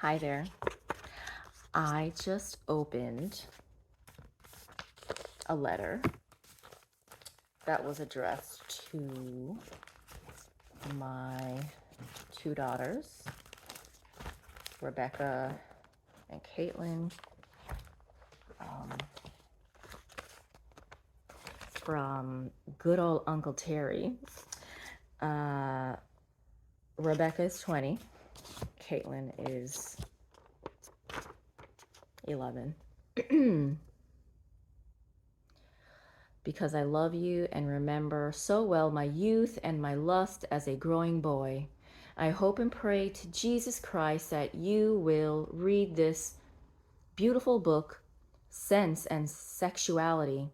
Hi there. I just opened a letter that was addressed to my two daughters, Rebecca and Caitlin, from good old Uncle Terry. Rebecca is 20. Caitlin is 11. Because I love you and remember so well my youth and my lust as a growing boy. I hope and pray to Jesus Christ that you will read this beautiful book, Sense and Sexuality.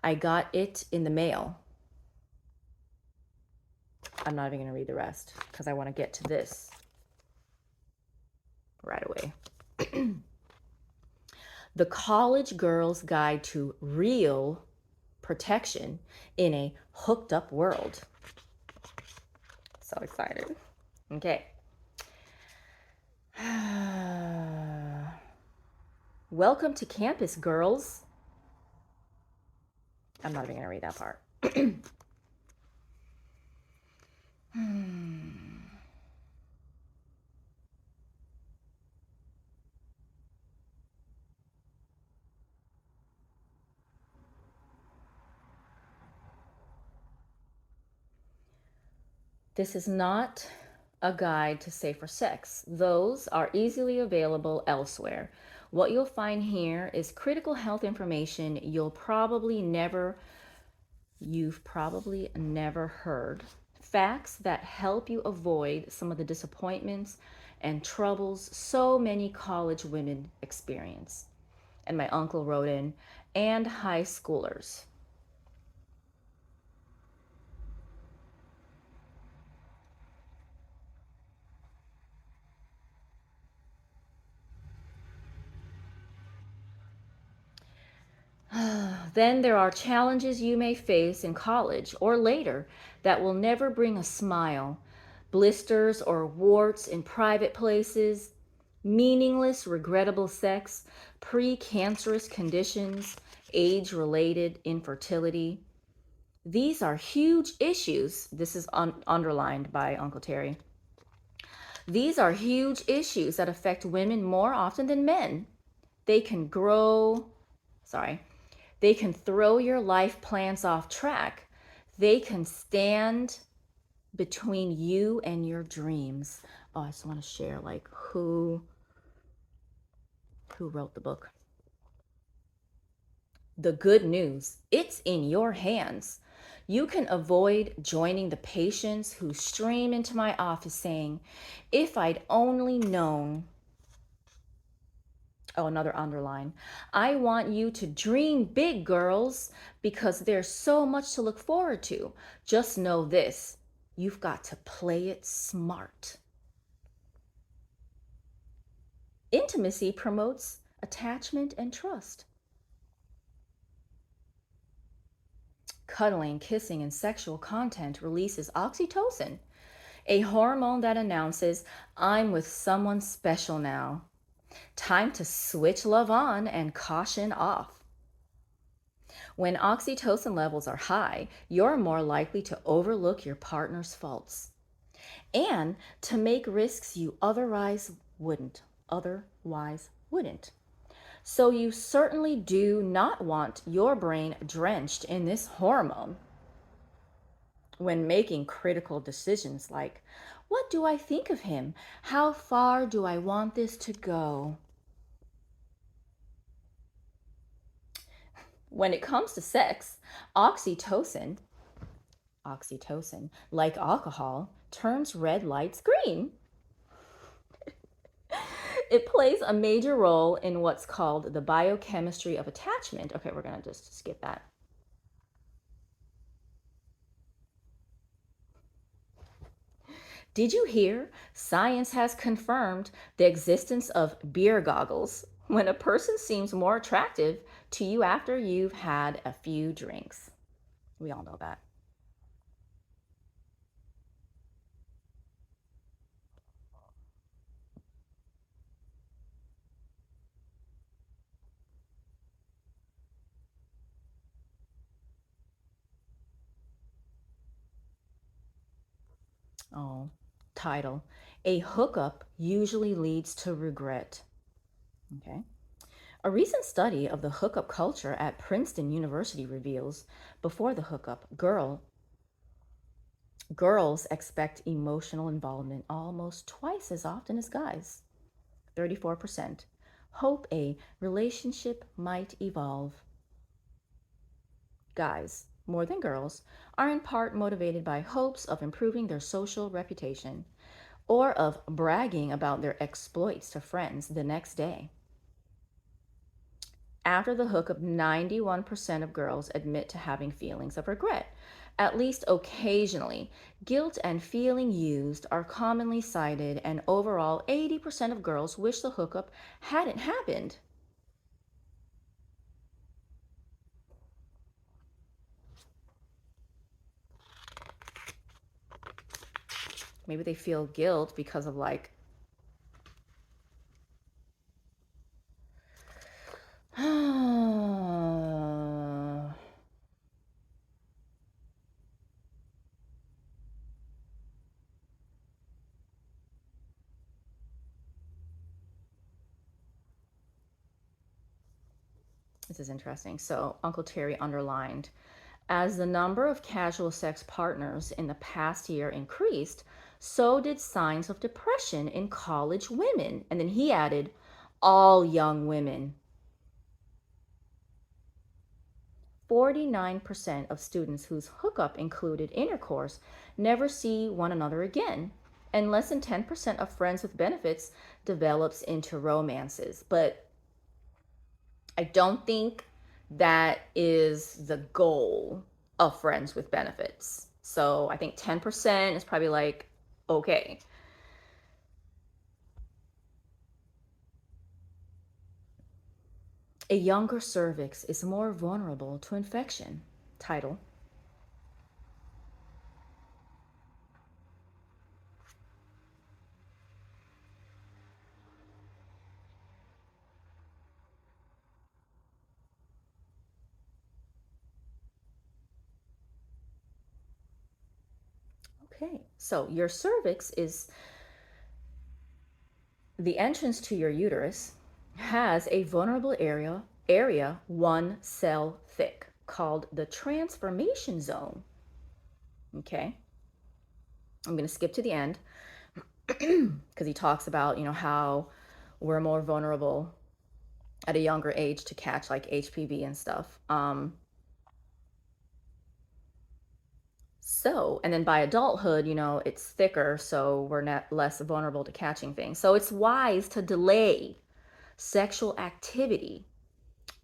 I got it in the mail. I'm not even going to read the rest because I want to get to this right away. The College Girl's Guide to Real Protection in a Hooked Up World. So excited. Okay. Welcome to campus, girls. I'm not even going to read that part. This is not a guide to safer sex. Those are easily available elsewhere. What you'll find here is critical health information you've probably never heard. Facts that help you avoid some of the disappointments and troubles so many college women experience. And my uncle wrote in, and high schoolers. Then there are challenges you may face in college or later that will never bring a smile. Blisters or warts in private places, meaningless, regrettable sex, precancerous conditions, age-related infertility. These are huge issues. This is underlined by Uncle Terry. These are huge issues that affect women more often than men. They can they can throw your life plans off track. They can stand between you and your dreams. Oh, I just want to share like who wrote the book. The good news, it's in your hands. You can avoid joining the patients who stream into my office saying, if I'd only known. Oh, another underline. I want you to dream big, girls, because there's so much to look forward to. Just know this, you've got to play it smart. Intimacy promotes attachment and trust. Cuddling, kissing, and sexual content releases oxytocin, a hormone that announces, I'm with someone special now. Time to switch love on and caution off. When oxytocin levels are high, you're more likely to overlook your partner's faults and to make risks you otherwise wouldn't. So you certainly do not want your brain drenched in this hormone when making critical decisions like, what do I think of him? How far do I want this to go? When it comes to sex, oxytocin, like alcohol, turns red lights green. It plays a major role in what's called the biochemistry of attachment. Okay, we're going to just skip that. Did you hear? Science has confirmed the existence of beer goggles when a person seems more attractive to you after you've had a few drinks. We all know that. Oh, title. A hookup usually leads to regret. Okay. A recent study of the hookup culture at Princeton University reveals before the hookup, girls expect emotional involvement almost twice as often as guys. 34% hope a relationship might evolve. Guys, more than girls, are in part motivated by hopes of improving their social reputation or of bragging about their exploits to friends the next day. After the hookup, 91% of girls admit to having feelings of regret, at least occasionally. Guilt and feeling used are commonly cited, and overall, 80% of girls wish the hookup hadn't happened. Maybe they feel guilt because of like, this is interesting. So, Uncle Terry underlined, as the number of casual sex partners in the past year increased, so did signs of depression in college women. And then he added, all young women. 49% of students whose hookup included intercourse never see one another again. And less than 10% of friends with benefits develops into romances. But I don't think that is the goal of friends with benefits. So I think 10% is probably like, okay. A younger cervix is more vulnerable to infection. Title. Okay, so your cervix is the entrance to your uterus, has a vulnerable area 1 cell thick called the transformation zone. Okay, I'm going to skip to the end because he talks about, how we're more vulnerable at a younger age to catch like HPV and stuff. So, and then by adulthood, it's thicker, so we're not less vulnerable to catching things. So it's wise to delay sexual activity,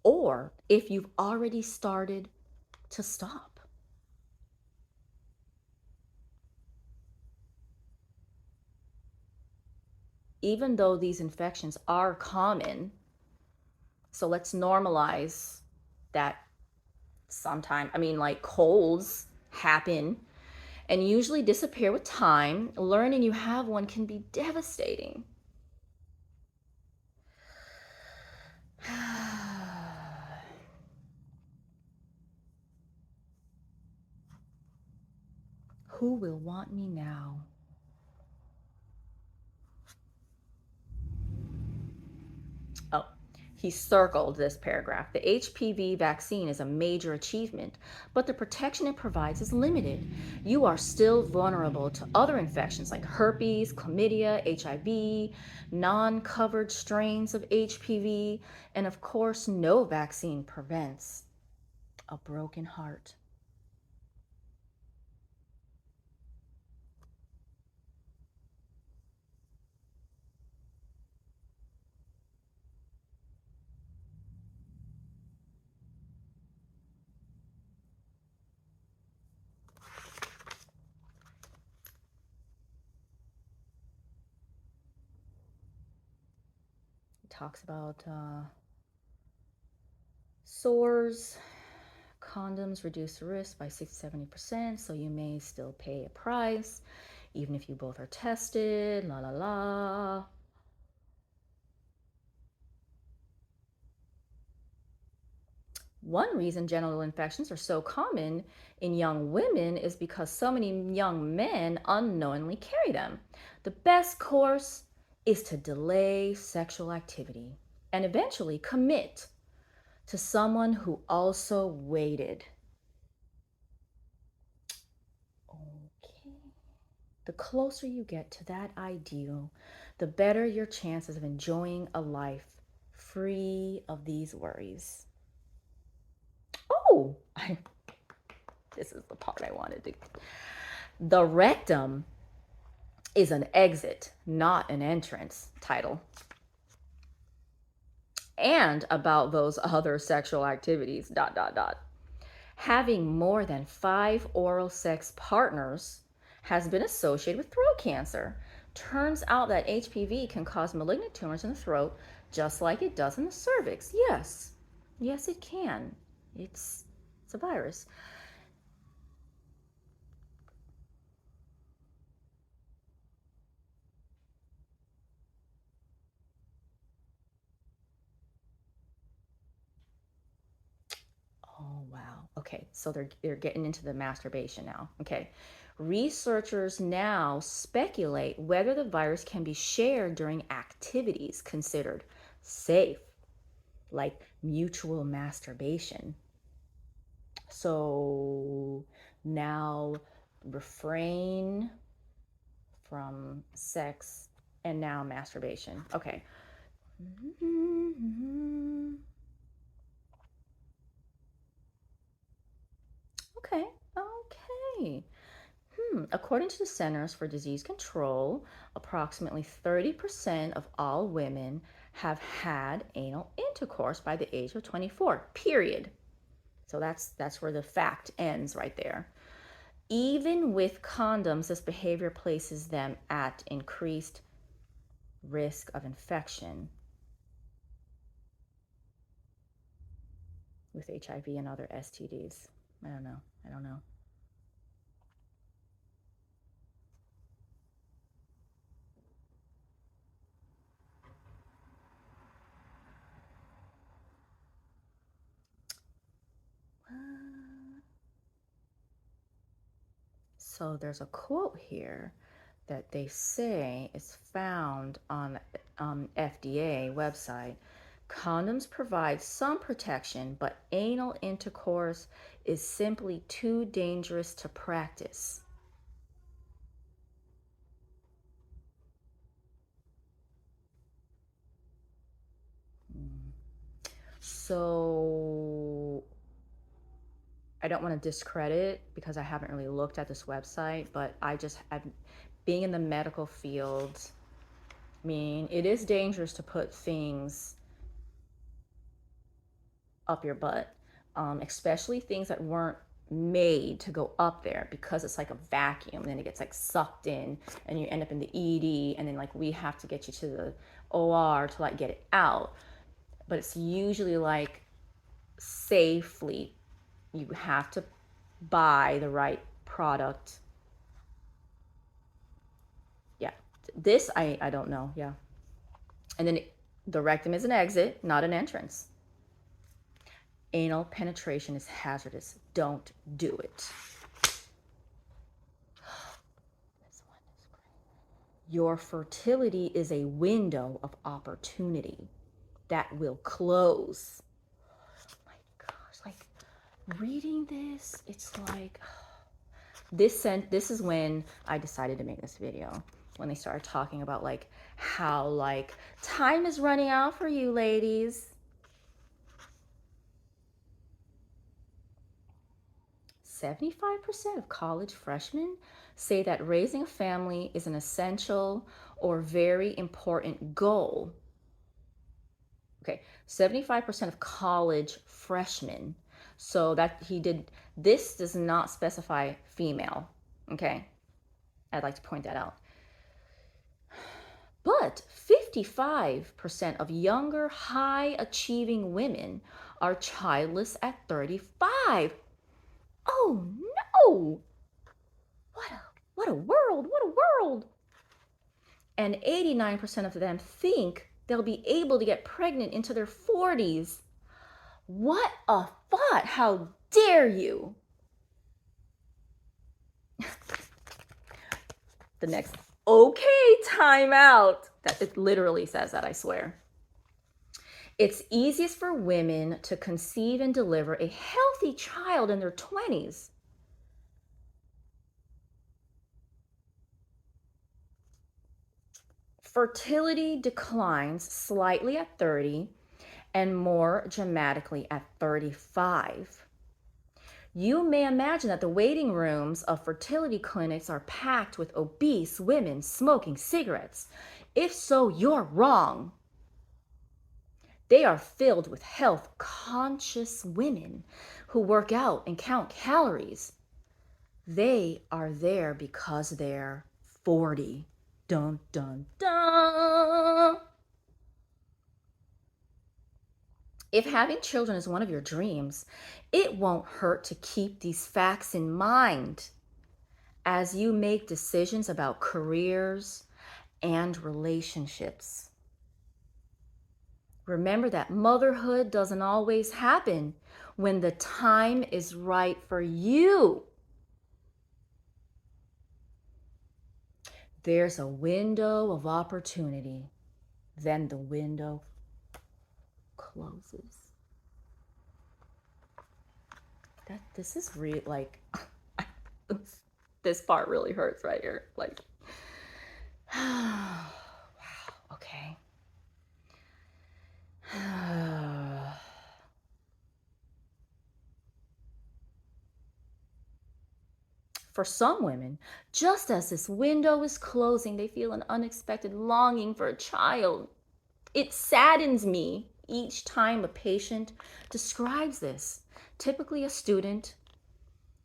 or if you've already started, to stop. Even though these infections are common, so let's normalize that sometime. I mean, like colds happen and usually disappear with time. Learning you have one can be devastating. Who will want me now? Oh, he circled this paragraph. The HPV vaccine is a major achievement, but the protection it provides is limited. You are still vulnerable to other infections like herpes, chlamydia, HIV, non covered strains of HPV, and of course, no vaccine prevents a broken heart. He talks about sores. Condoms reduce the risk by 60 70%, so you may still pay a price, even if you both are tested. La la la. One reason genital infections are so common in young women is because so many young men unknowingly carry them. The best course is to delay sexual activity and eventually commit to someone who also waited. Okay. The closer you get to that ideal, the better your chances of enjoying a life free of these worries. Oh, this is the part I wanted to. The rectum is an exit, not an entrance title. And about those other sexual activities, dot, dot, dot. Having more than 5 oral sex partners has been associated with throat cancer. Turns out that HPV can cause malignant tumors in the throat just like it does in the cervix. Yes, yes, it can. It's a virus. Oh, wow. Okay, so they're getting into the masturbation now. Okay. Researchers now speculate whether the virus can be shared during activities considered safe, like mutual masturbation. So now refrain from sex and now masturbation. Okay. Okay. Okay. According to the Centers for Disease Control, approximately 30% of all women have had anal intercourse by the age of 24. Period. So that's where the fact ends right there. Even with condoms, this behavior places them at increased risk of infection with HIV and other STDs. I don't know. I don't know. So there's a quote here that they say is found on FDA website. Condoms provide some protection, but anal intercourse is simply too dangerous to practice. So I don't want to discredit because I haven't really looked at this website, but I've being in the medical field, I mean, it is dangerous to put things up your butt, especially things that weren't made to go up there because it's like a vacuum. And then it gets like sucked in, and you end up in the ED, and then like we have to get you to the OR to like get it out. But it's usually like safely. You have to buy the right product. Yeah, this I don't know. Yeah, and then the rectum is an exit, not an entrance. Anal penetration is hazardous. Don't do it. Your fertility is a window of opportunity that will close. Oh my gosh, like reading this, it's like this is when I decided to make this video. When they started talking about like how like time is running out for you ladies. 75% of college freshmen say that raising a family is an essential or very important goal. Okay, 75% of college freshmen. So that he did, this does not specify female. Okay, I'd like to point that out. But 55% of younger, high achieving women are childless at 35. Oh no! What a world! What a world! And 89% of them think they'll be able to get pregnant into their 40s. What a thought! How dare you! The next, okay, time out. That it literally says that, I swear. It's easiest for women to conceive and deliver a healthy child in their 20s. Fertility declines slightly at 30 and more dramatically at 35. You may imagine that the waiting rooms of fertility clinics are packed with obese women smoking cigarettes. If so, you're wrong. They are filled with health conscious women who work out and count calories. They are there because they're 40. Dun, dun, dun. If having children is one of your dreams, it won't hurt to keep these facts in mind as you make decisions about careers and relationships. Remember that motherhood doesn't always happen when the time is right for you. There's a window of opportunity, then the window closes. This is real, like, this part really hurts right here. Like, wow, okay. For some women, just as this window is closing, they feel an unexpected longing for a child. It saddens me each time a patient describes this. Typically, a student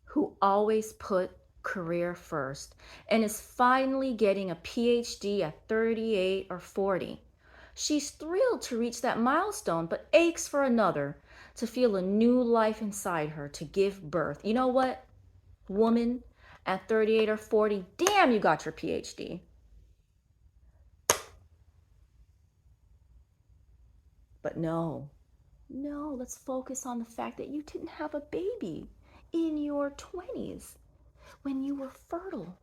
who always put career first and is finally getting a PhD at 38 or 40. She's thrilled to reach that milestone, but aches for another, to feel a new life inside her, to give birth. You know what, woman, at 38 or 40, damn, you got your PhD. But no, let's focus on the fact that you didn't have a baby in your 20s when you were fertile.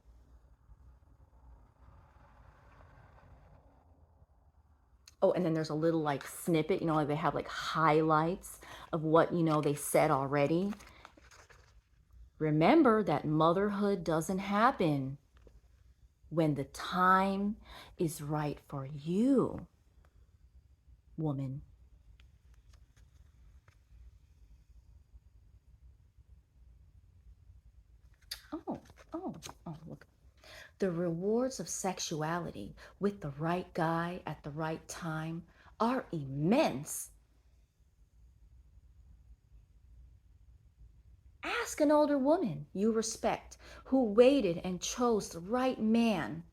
Oh, and then there's a little like snippet, like they have like highlights of what, they said already. Remember that motherhood doesn't happen when the time is right for you, woman. Oh, look. The rewards of sexuality with the right guy at the right time are immense. Ask an older woman you respect who waited and chose the right man.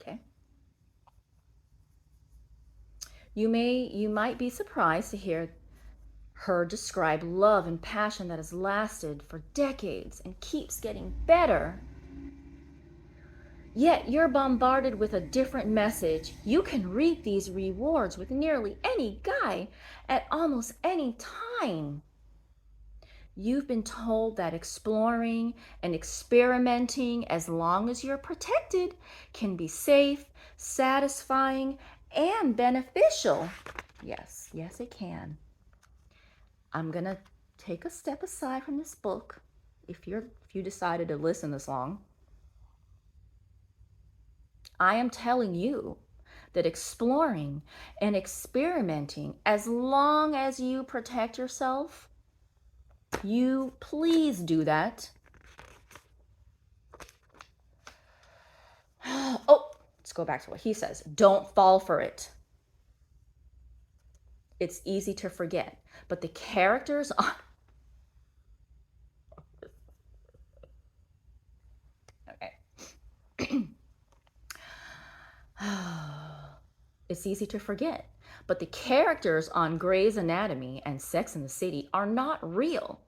Okay. You might be surprised to hear her describe love and passion that has lasted for decades and keeps getting better. Yet you're bombarded with a different message. You can reap these rewards with nearly any guy at almost any time. You've been told that exploring and experimenting, as long as you're protected, can be safe, satisfying, and beneficial. Yes, it can. I'm going to take a step aside from this book if you decided to listen this long. I am telling you that exploring and experimenting, as long as you protect yourself, you please do that. Oh, let's go back to what he says. Don't fall for it. It's easy to forget, but the characters on... Okay. It's easy to forget. But the characters on Grey's Anatomy and Sex and the City are not real.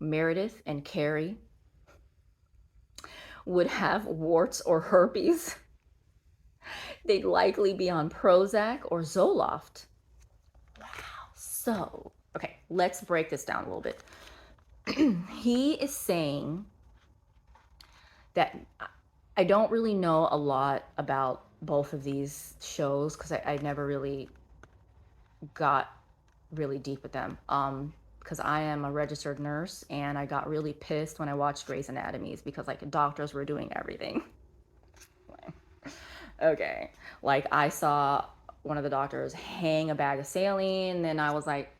Meredith and Carrie would have warts or herpes. They'd likely be on Prozac or Zoloft. Wow. So, okay, let's break this down a little bit. He is saying that I don't really know a lot about both of these shows because I never really got really deep with them. Because I am a registered nurse and I got really pissed when I watched Grey's Anatomy because like doctors were doing everything. Okay, like I saw one of the doctors hang a bag of saline, and I was like,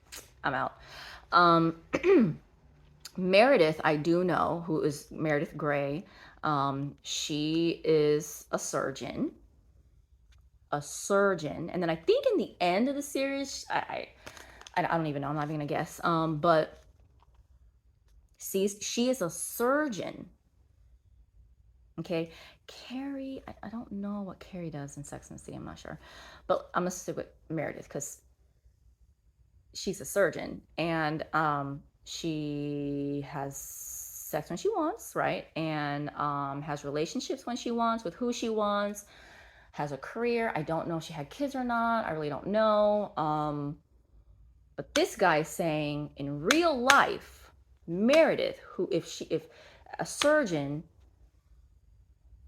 I'm out. Um, Meredith, I do know, who is Meredith Grey. She is a surgeon. And then I think in the end of the series, I don't even know. I'm not even gonna guess. But she is a surgeon. Okay, Carrie, I don't know what Carrie does in Sex and the City. I'm not sure, but I'm gonna stick with Meredith because she's a surgeon and she has sex when she wants, right? And has relationships when she wants with who she wants. Has a career. I don't know if she had kids or not. I really don't know. But this guy is saying in real life, Meredith, who if a surgeon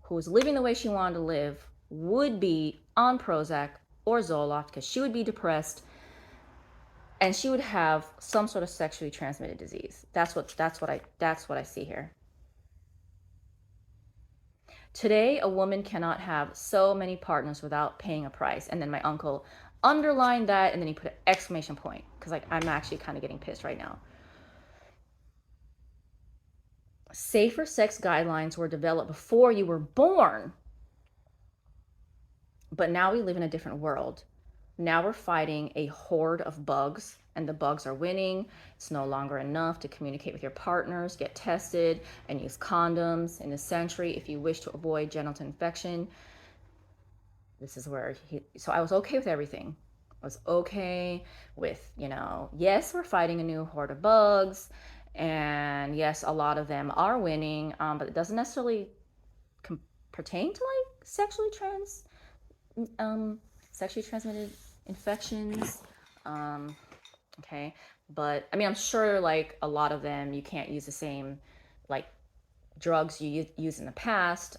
who was living the way she wanted to live would be on Prozac or Zoloft because she would be depressed and she would have some sort of sexually transmitted disease. That's what I see here. Today, a woman cannot have so many partners without paying a price. And then my uncle underlined that and then he put an exclamation point because like I'm actually kind of getting pissed right now. Safer sex guidelines were developed before you were born. But now we live in a different world. Now we're fighting a horde of bugs, and the bugs are winning. It's no longer enough to communicate with your partners, get tested, and use condoms. In this century, if you wish to avoid genital infection, this is where so I was okay with everything. I was okay with, yes, we're fighting a new horde of bugs, and yes, a lot of them are winning, but it doesn't necessarily pertain to like sexually transmitted infections. Okay, but I mean, I'm sure like a lot of them you can't use the same like drugs you used in the past.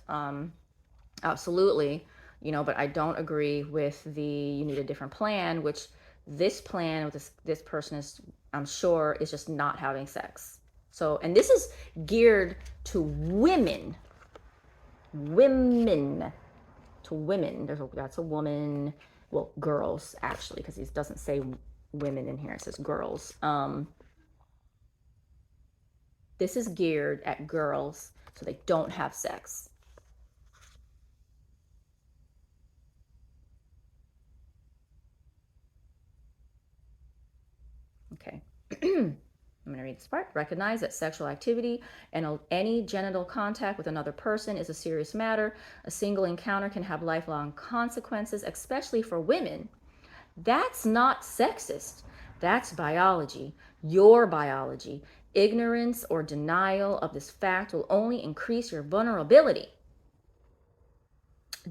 Absolutely, but I don't agree with the you need a different plan, which this plan with this person is, I'm sure, is just not having sex. So, and this is geared to women. Women. To women. That's a woman. Well, girls actually, because it doesn't say women in here. It says girls. This is geared at girls so they don't have sex. Okay. I'm going to read this part. Recognize that sexual activity and any genital contact with another person is a serious matter. A single encounter can have lifelong consequences, especially for women. That's not sexist. That's biology, your biology. Ignorance or denial of this fact will only increase your vulnerability.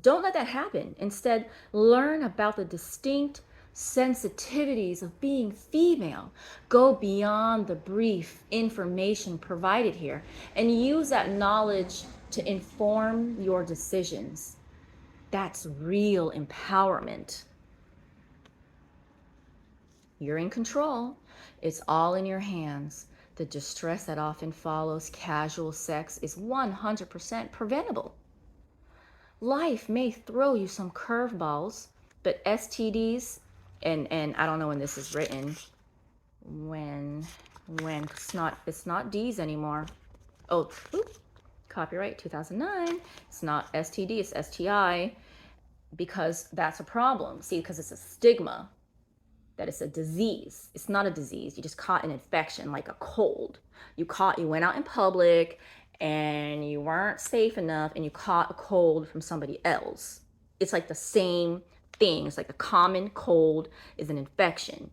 Don't let that happen. Instead, learn about the distinct sensitivities of being female. Go beyond the brief information provided here and use that knowledge to inform your decisions. That's real empowerment. You're in control. It's all in your hands. The distress that often follows casual sex is 100% preventable. Life may throw you some curveballs, but STDs, and I don't know when this is written, when it's not D's anymore. Oh, copyright 2009. It's not STD, it's STI, because that's a problem. See, because it's a stigma. that it's a disease. It's not a disease. You just caught an infection like a cold. You went out in public and you weren't safe enough and you caught a cold from somebody else. It's like the same thing. It's like a common cold is an infection.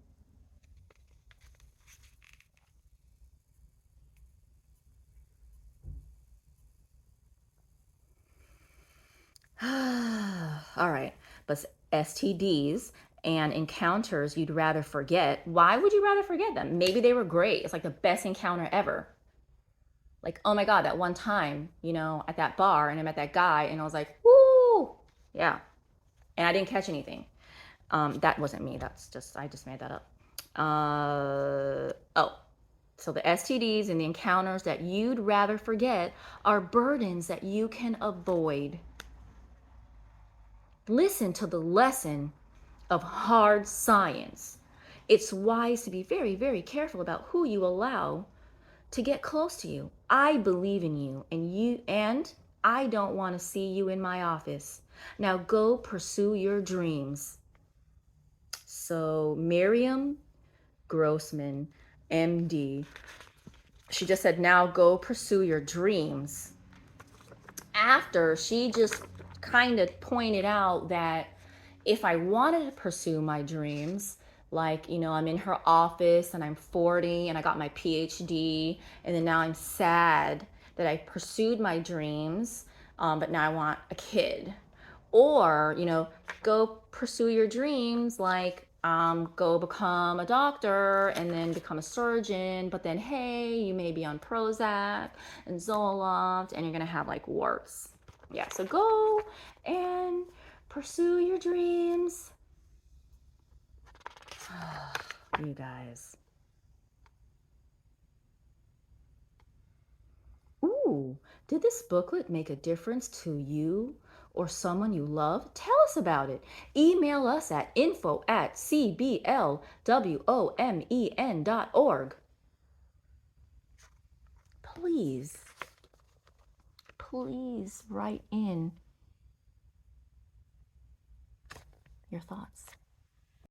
All right. But STDs and encounters you'd rather forget. Why would you rather forget them? Maybe they were great. It's like the best encounter ever. Like, oh my God, that one time, at that bar and I met that guy and I was like, woo, yeah. And I didn't catch anything. That wasn't me. I just made that up. Oh, so the STDs and the encounters that you'd rather forget are burdens that you can avoid. Listen to the lesson of hard science. It's wise to be very, very careful about who you allow to get close to you. I believe in you and I don't want to see you in my office. Now go pursue your dreams. So Miriam Grossman, MD, she just said, now go pursue your dreams. After she just kind of pointed out that if I wanted to pursue my dreams, like, I'm in her office and I'm 40 and I got my PhD, and then now I'm sad that I pursued my dreams, but now I want a kid. Or, go pursue your dreams, like, go become a doctor and then become a surgeon, but then, hey, you may be on Prozac and Zoloft and you're going to have like warts. Yeah, so go and pursue your dreams. You guys. Ooh, did this booklet make a difference to you or someone you love? Tell us about it. Email us at info@cblwomen.org. Please, please write in your thoughts.